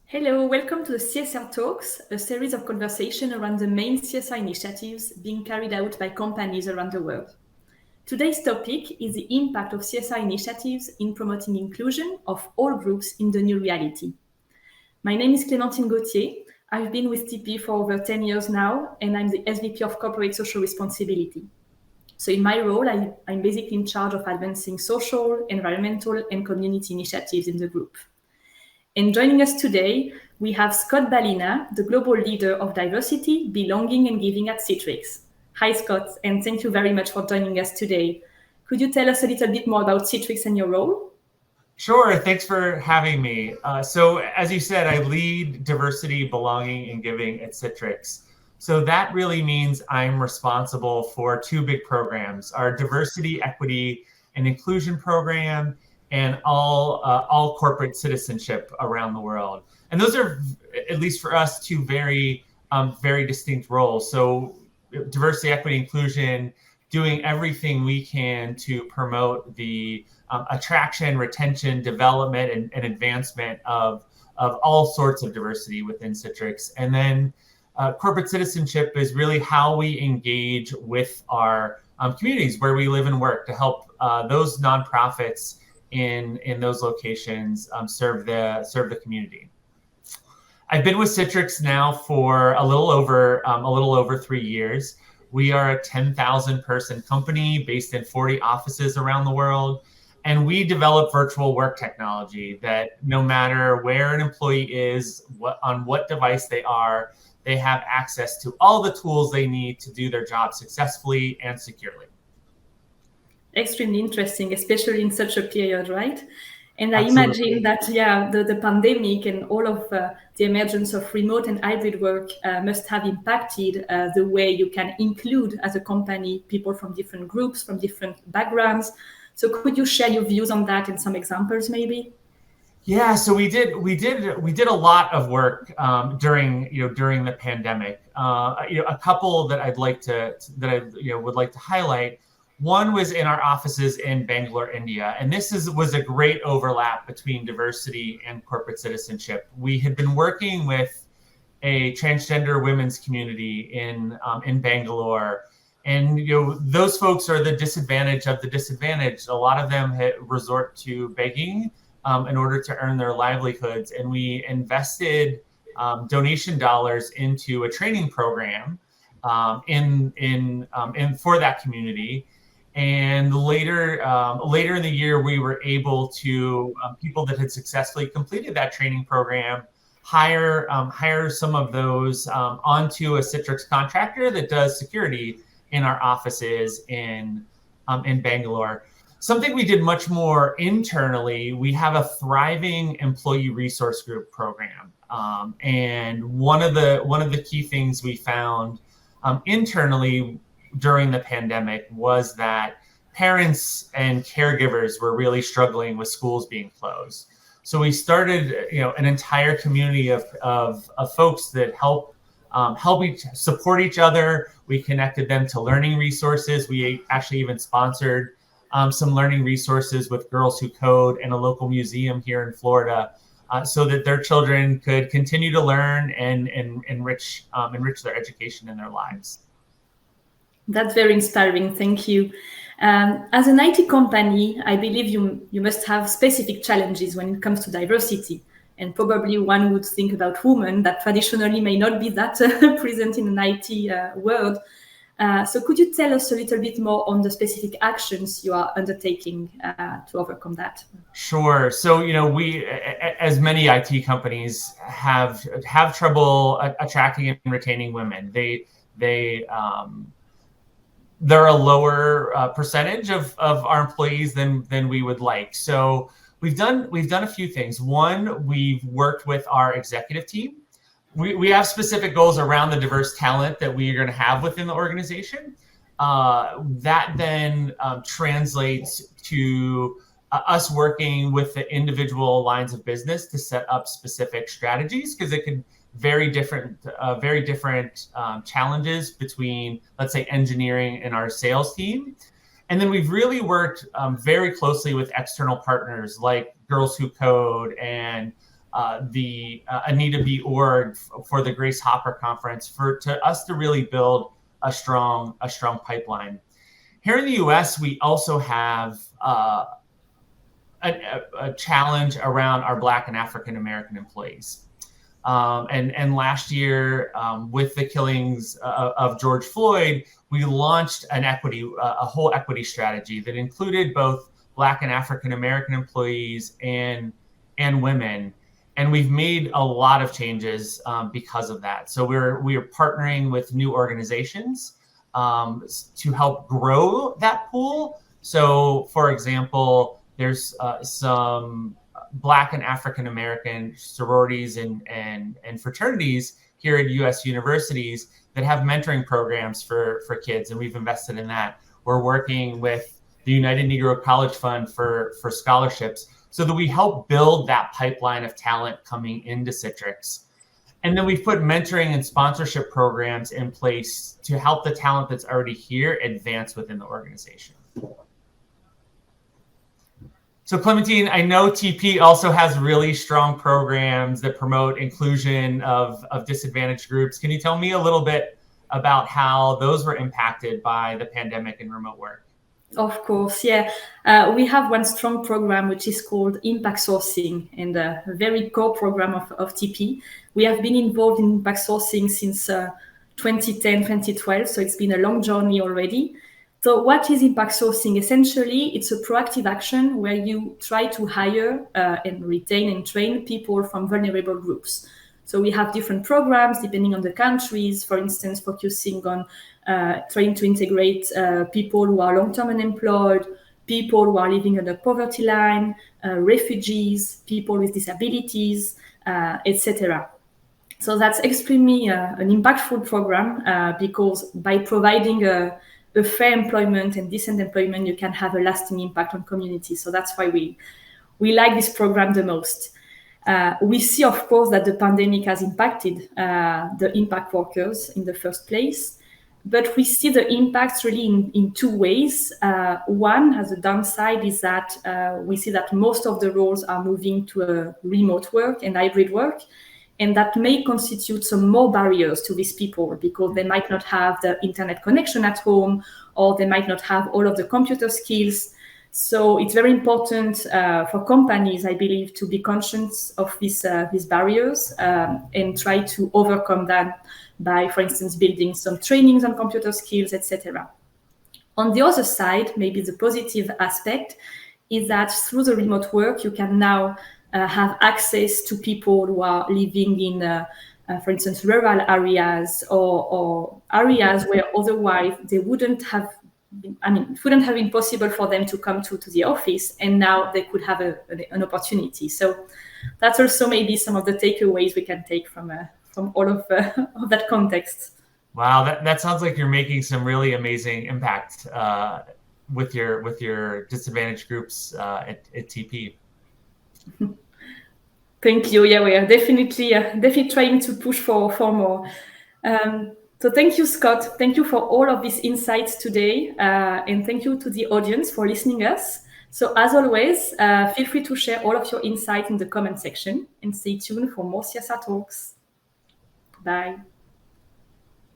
Hello, welcome to the CSR Talks, a series of conversation around the main CSR initiatives being carried out by companies around the world. Today's topic is the impact of CSR initiatives in promoting inclusion of all groups in the new reality. My name is Clémentine Gauthier. I've been with TP for over 10 years now, and I'm the SVP of Corporate Social Responsibility. So in my role, I'm basically in charge of advancing social, environmental, and community initiatives in the group. And joining us today, we have Scott Balina, the global leader of diversity, belonging, and giving at Citrix. Hi, Scott, and thank you very much for joining us today. Could you tell us a little bit more about Citrix and your role? Sure. Thanks for having me. So as you said, I lead diversity, belonging, and giving at Citrix. So that really means I'm responsible for two big programs, our diversity, equity, and inclusion program, and all corporate citizenship around the world. And those are, at least for us, two very distinct roles. So diversity, equity, inclusion, doing everything we can to promote the attraction, retention, development, and advancement of all sorts of diversity within Citrix. And then corporate citizenship is really how we engage with our communities where we live and work to help those nonprofits in those locations serve the community. I've been with Citrix now for a little over 3 years. We are a 10,000 person company based in 40 offices around the world. And we develop virtual work technology that no matter where an employee is, on what device they are, they have access to all the tools they need to do their job successfully and securely. Extremely interesting, especially in such a period, right? And I Absolutely. imagine that, the pandemic and all of the emergence of remote and hybrid work must have impacted the way you can include as a company people from different groups, from different backgrounds. So could you share your views on that and some examples maybe? Yeah, so we did a lot of work during the pandemic. A couple that I would like to highlight. One was in our offices in Bangalore, India, and this was a great overlap between diversity and corporate citizenship. We had been working with a transgender women's community in Bangalore, and those folks are the disadvantaged of the disadvantaged. A lot of them resort to begging in order to earn their livelihoods, and we invested donation dollars into a training program for that community. And later in the year, we were able to people that had successfully completed that training program hire some of those onto a Citrix contractor that does security in our offices in Bangalore. Something we did much more internally, we have a thriving employee resource group program. And one of the key things we found internally during the pandemic was that parents and caregivers were really struggling with schools being closed. So we started, an entire community of folks that help support each other. We connected them to learning resources. We actually even sponsored some learning resources with Girls Who Code and a local museum here in Florida, so that their children could continue to learn and enrich their education in their lives. That's very inspiring. Thank you. As an IT company, I believe you must have specific challenges when it comes to diversity. And probably one would think about women that traditionally may not be that present in an IT world. So could you tell us a little bit more on the specific actions you are undertaking to overcome that? Sure. So, we, as many IT companies, have trouble attracting and retaining women. They're a lower percentage of our employees than we would like. So we've done a few things. One, we've worked with our executive team. We have specific goals around the diverse talent that we are going to have within the organization. That then translates to us working with the individual lines of business to set up specific strategies, because it could very different challenges between, let's say, engineering and our sales team. And then we've really worked very closely with external partners like Girls Who Code and the Anita B. org for the Grace Hopper Conference to us to really build a strong pipeline. Here in the U.S., we also have a challenge around our Black and African American employees. And last year, with the killings of George Floyd, we launched a whole equity strategy that included both Black and African American employees and women. And we've made a lot of changes because of that. So we are partnering with new organizations to help grow that pool. So, for example, there's some Black and African American sororities and fraternities here at U.S. universities that have mentoring programs for kids, and we've invested in that. We're working with the United Negro College Fund for scholarships so that we help build that pipeline of talent coming into Citrix. And then we've put mentoring and sponsorship programs in place to help the talent that's already here advance within the organization. So Clementine, I know TP also has really strong programs that promote inclusion of disadvantaged groups. Can you tell me a little bit about how those were impacted by the pandemic and remote work? Of course, yeah. We have one strong program which is called Impact Sourcing, and a very core program of TP. We have been involved in impact sourcing since 2010, 2012, so it's been a long journey already. So what is impact sourcing? Essentially, it's a proactive action where you try to hire and retain and train people from vulnerable groups. So we have different programs depending on the countries, for instance, focusing on trying to integrate people who are long-term unemployed, people who are living under poverty line, refugees, people with disabilities, etc. So that's extremely an impactful program because by providing a fair employment and decent employment, you can have a lasting impact on communities. So that's why we like this program the most. We see, of course, that the pandemic has impacted the impact workers in the first place, but we see the impacts really in two ways. One, as a downside, is that we see that most of the roles are moving to a remote work and hybrid work, and that may constitute some more barriers to these people because they might not have the internet connection at home, or they might not have all of the computer skills. So it's very important for companies, I believe, to be conscious of these barriers and try to overcome that by, for instance, building some trainings on computer skills, etc. On the other side, maybe the positive aspect is that through the remote work, you can now have access to people who are living in, for instance, rural areas or areas where otherwise they wouldn't have it wouldn't have been possible for them to come to the office, and now they could have an opportunity. So that's also maybe some of the takeaways we can take from all of that context. Wow, that sounds like you're making some really amazing impact with your disadvantaged groups at TP. Thank you. Yeah, we are definitely trying to push for more. So thank you, Scott. Thank you for all of these insights today. And thank you to the audience for listening us. So as always, feel free to share all of your insights in the comment section and stay tuned for more CSR talks. Bye.